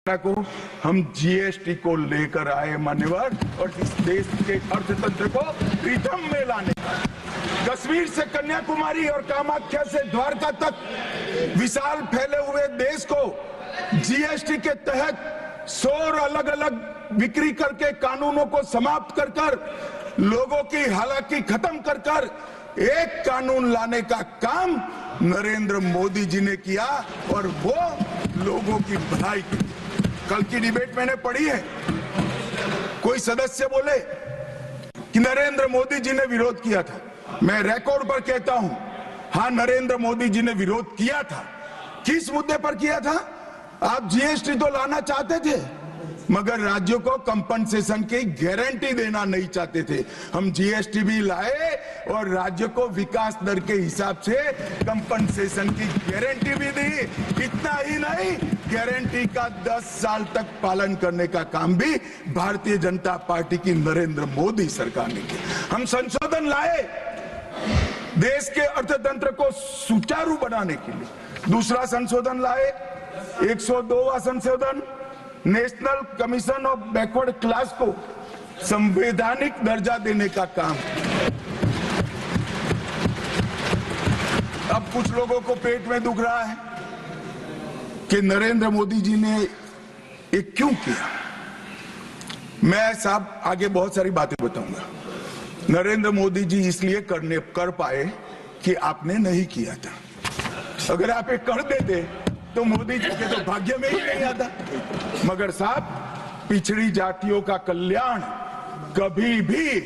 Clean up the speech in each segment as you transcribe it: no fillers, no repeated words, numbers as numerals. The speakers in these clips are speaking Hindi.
को हम जीएसटी को लेकर आए मान्यवर, और इस देश के अर्थतंत्र को रिदम में लाने का, कश्मीर से कन्याकुमारी और कामाख्या से द्वारका तक विशाल फैले हुए देश को जीएसटी के तहत 100 अलग अलग बिक्री करके कानूनों को समाप्त कर कर लोगों की हालाकी खत्म कर कर एक कानून लाने का काम नरेंद्र मोदी जी ने किया, और वो लोगों की भलाई की। कल की डिबेट मैंने पढ़ी है, कोई सदस्य बोले कि नरेंद्र मोदी जी ने विरोध किया था। मैं रिकॉर्ड पर कहता हूं, हाँ नरेंद्र मोदी जी ने विरोध किया था। किस मुद्दे पर किया था? आप जीएसटी तो लाना चाहते थे मगर राज्यों को कंपनसेशन की गारंटी देना नहीं चाहते थे। हम जीएसटी भी लाए और राज्यों को विकास दर के हिसाब से कंपनसेशन की गारंटी भी दी। इतना ही नहीं, गारंटी का 10 साल तक पालन करने का काम भी भारतीय जनता पार्टी की नरेंद्र मोदी सरकार ने किया। हम संशोधन लाए देश के अर्थतंत्र को सुचारू बनाने के लिए। दूसरा संशोधन लाए 102वां संशोधन, national commission of backward class को संवैधानिक दर्जा देने का काम। अब कुछ लोगों को पेट में दुख रहा है कि नरेंद्र मोदी जी ने ये क्यों किया। मैं साहब आगे बहुत सारी बातें बताऊंगा। नरेंद्र मोदी जी इसलिए कर पाए कि आपने नहीं किया था। अगर आप ये कर देते तो मोदी जी के तो भाग्य में ही नहीं आता। मगर साहब, पिछड़ी जातियों का कल्याण कभी भी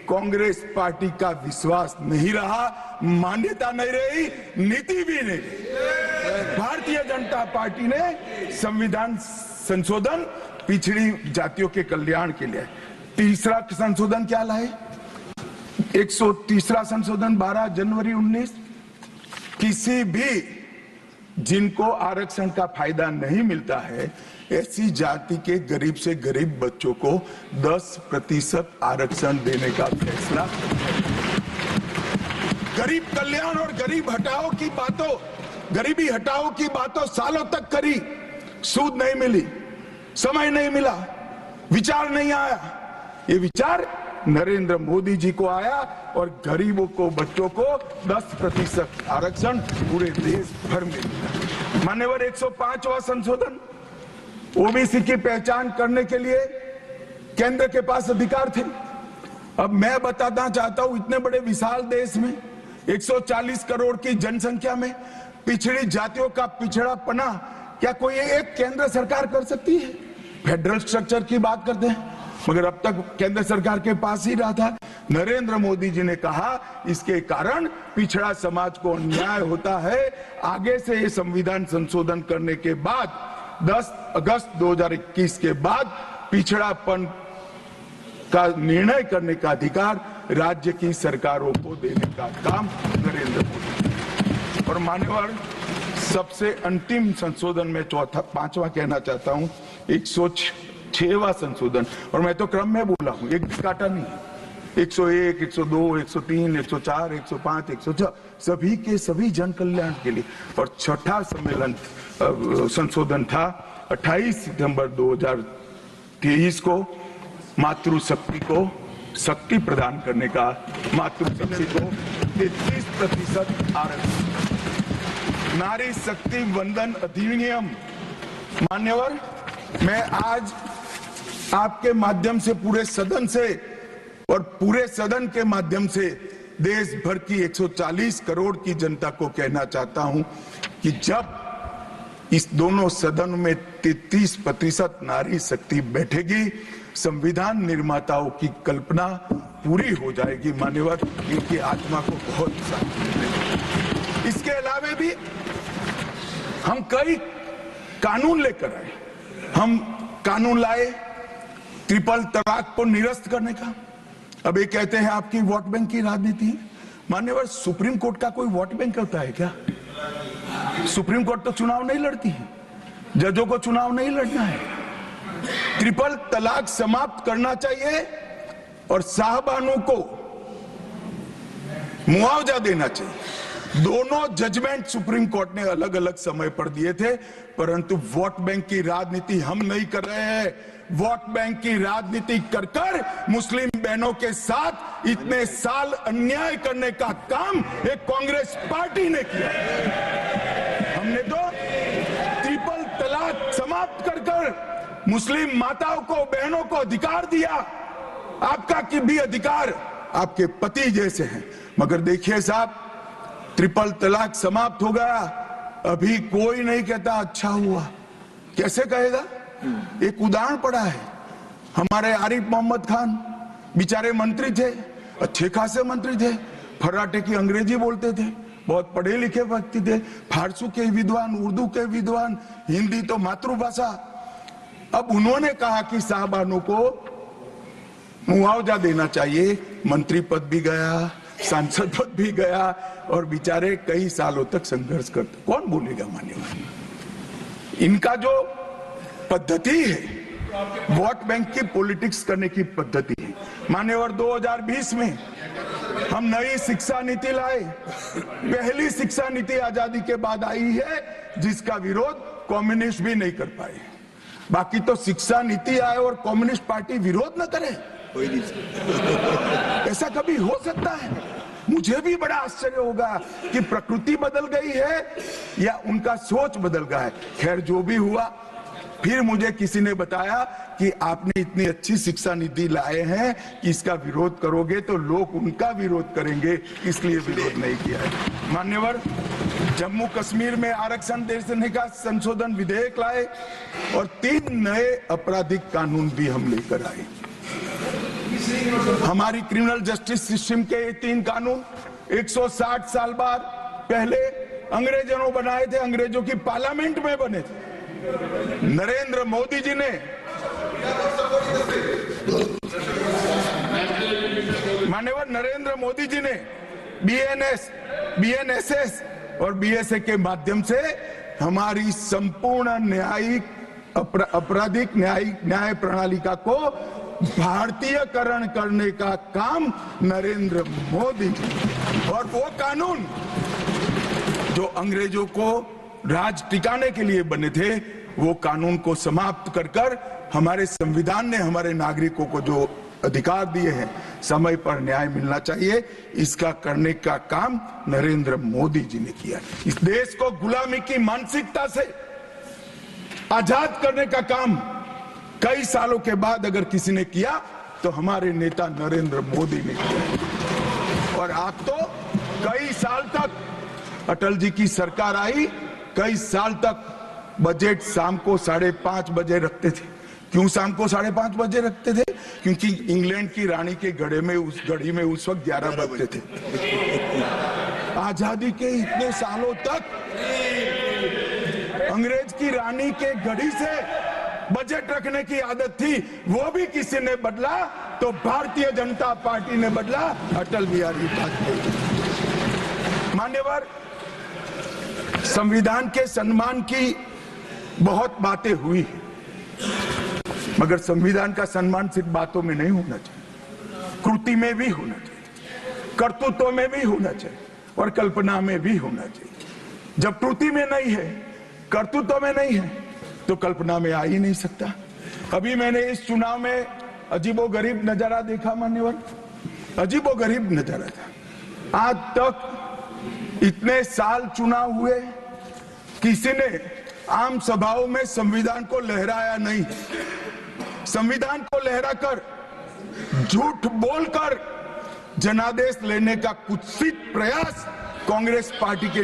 कांग्रेस पार्टी का विश्वास नहीं रहा, मान्यता नहीं रही, नीति भी नहीं। भारतीय जनता पार्टी ने संविधान संशोधन पिछड़ी जातियों के कल्याण के लिए। तीसरा संशोधन क्या लाए? 130वां संशोधन 12 जनवरी 19, किसी भी जिनको आरक्षण का फायदा नहीं मिलता है ऐसी जाति के गरीब से गरीब बच्चों को 10% आरक्षण देने का फैसला। गरीब कल्याण और गरीब हटाओ की बातों, गरीबी हटाओ की बातों सालों तक करी, सूद नहीं मिली, समय नहीं मिला, विचार नहीं आया। ये विचार नरेंद्र मोदी जी को आया और गरीबों को, बच्चों को 10% आरक्षण पूरे देश भर में मिला। मान्यवर 105वां संशोधन, ओबीसी की पहचान करने के लिए केंद्र के पास अधिकार थे। अब मैं बताना चाहता हूं, इतने बड़े विशाल देश में 140 करोड़ की जनसंख्या में पिछड़ी जातियों का पिछड़ापना क्या कोई एक केंद्र सरकार कर सकती है? फेडरल स्ट्रक्चर की बात करते हैं, मगर अब तक केंद्र सरकार के पास ही रहा था। नरेंद्र मोदी जी ने कहा इसके कारण पिछड़ा समाज को अन्याय होता है। आगे से ये संविधान संशोधन करने के बाद 10 अगस्त 2021 के बाद पिछड़ापन का निर्णय करने का अधिकार राज्य की सरकारों को देने का काम नरेंद्र मोदी। और मान्यवर, सबसे अंतिम संशोधन में पांचवा कहना चाहता हूं, 106वां संशोधन, और मैं तो क्रम में बोला हूं, एक भी काटा नहीं। 101, 102, 103, 104, 105, 106 सभी के सभी जन कल्याण के लिए। और छठा सम्मेलन संशोधन था 28 सितंबर 2023 को, मातृशक्ति को शक्ति प्रदान करने का, मातृशक्ति को 33% आरक्षण, नारी शक्ति वंदन अधिनियम। मान्यवर, मैं आज आपके माध्यम से पूरे सदन से और पूरे सदन के माध्यम से देश भर की 140 करोड़ की जनता को कहना चाहता हूं कि जब इस दोनों सदन में 33% नारी शक्ति बैठेगी, संविधान निर्माताओं की कल्पना पूरी हो जाएगी। मान्यवर, इनकी आत्मा को बहुत शांति मिलेगी। इसके अलावा भी हम कई कानून लेकर आए। हम कानून लाए ट्रिपल तलाक को निरस्त करने का। अब ये कहते हैं आपकी वोट बैंक की राजनीति है। मान्यवर, सुप्रीम कोर्ट का कोई वोट बैंक होता है क्या? सुप्रीम कोर्ट तो चुनाव नहीं लड़ती है, जजों को चुनाव नहीं लड़ना है। ट्रिपल तलाक समाप्त करना चाहिए और साहबानों को मुआवजा देना चाहिए। दोनों जजमेंट सुप्रीम कोर्ट ने अलग अलग समय पर दिए थे, परंतु वोट बैंक की राजनीति हम नहीं कर रहे हैं। वोट बैंक की राजनीति कर कर मुस्लिम बहनों के साथ इतने साल अन्याय करने का काम एक कांग्रेस पार्टी ने किया। हमने तो ट्रिपल तलाक समाप्त कर कर मुस्लिम माताओं को, बहनों को अधिकार दिया। आपका कि भी अधिकार आपके पति जैसे हैं, मगर देखिए साहब, ट्रिपल तलाक समाप्त हो गया, अभी कोई नहीं कहता अच्छा हुआ। कैसे कहेगा? एक उदाहरण पड़ा है, हमारे आरिफ मोहम्मद खान बेचारे मंत्री थे, अच्छे खासे मंत्री थे, फर्राटे की अंग्रेजी बोलते थे, बहुत पढ़े लिखे व्यक्ति थे, फारसी के विद्वान, उर्दू के विद्वान, हिंदी तो मातृभाषा। अब उन्होंने कहा कि साहबानों को मुआवजा देना चाहिए, मंत्री पद भी गया, सांसद पद भी गया, और बेचारे कई सालों तक संघर्ष करते। कौन बोलेगा मान्यवर? इनका जो पद्धति है, वोट बैंक की पॉलिटिक्स करने की पद्धति है। मान्यवर 2020 में हम नई शिक्षा नीति लाए, पहली शिक्षा नीति आजादी के बाद आई है जिसका विरोध कम्युनिस्ट भी नहीं कर पाए। बाकी तो शिक्षा नीति आए और कम्युनिस्ट पार्टी विरोध न करे, ऐसा कभी हो सकता है? मुझे भी बड़ा आश्चर्य होगा कि प्रकृति बदल गई है या उनका सोच बदल गया है। खैर, जो भी हुआ, फिर मुझे किसी ने बताया कि आपने इतनी अच्छी शिक्षा नीति लाए हैं कि इसका विरोध करोगे तो लोग उनका विरोध करेंगे, इसलिए विरोध नहीं किया है। मान्यवर, जम्मू कश्मीर में आरक्षण देने का संशोधन विधेयक लाए और 3 नए आपराधिक कानून भी हम लेकर आए। हमारी क्रिमिनल जस्टिस सिस्टम के ये 3 कानून 160 साल बाद पहले अंग्रेजों ने बनाए थे, अंग्रेजों की पार्लियामेंट में बने थे। नरेंद्र मोदी जी ने, माननीय नरेंद्र मोदी जी ने बीएनएसएस और बीएसए के माध्यम से हमारी संपूर्ण न्यायिक आपराधिक न्याय प्रणालिका को भारतीयकरण करने का काम नरेंद्र मोदी जी, और वो कानून जो अंग्रेजों को राज टिकाने के लिए बने थे, वो कानून को समाप्त कर कर हमारे संविधान ने हमारे नागरिकों को जो अधिकार दिए हैं, समय पर न्याय मिलना चाहिए, इसका करने का काम नरेंद्र मोदी जी ने किया। इस देश को गुलामी की मानसिकता से आजाद करने का काम कई सालों के बाद अगर किसी ने किया तो हमारे नेता नरेंद्र मोदी ने किया। और आप तो कई साल तक अटल जी की सरकार आई, कई साल तक बजट शाम को 5:30 बजे रखते थे। क्यों शाम को 5:30 बजे रखते थे? क्योंकि इंग्लैंड की रानी के घड़ी में उस वक्त 11 बजते थे। आजादी के इतने सालों तक अंग्रेज की रानी के घड़ी से बजट रखने की आदत थी, वो भी किसी ने बदला तो भारतीय जनता पार्टी ने बदला, अटल बिहारी वाजपेयी। मान्यवर, संविधान के सम्मान की बहुत बातें हुई, मगर संविधान का सम्मान सिर्फ बातों में नहीं होना चाहिए, कृति में भी होना चाहिए, कर्तृत्व में भी होना चाहिए और कल्पना में भी होना चाहिए। जब कृति में नहीं है, कर्तृत्व में नहीं है, तो कल्पना में आ ही नहीं सकता। अभी मैंने इस चुनाव में अजीबोगरीब नजारा देखा मान्यवर, अजीबोगरीब नजारा था। आज तक इतने साल चुनाव हुए, किसी ने आम सभाओं में संविधान को लहराया नहीं। संविधान को लहराकर, झूठ बोलकर जनादेश लेने का कुत्सित प्रयास कांग्रेस पार्टी के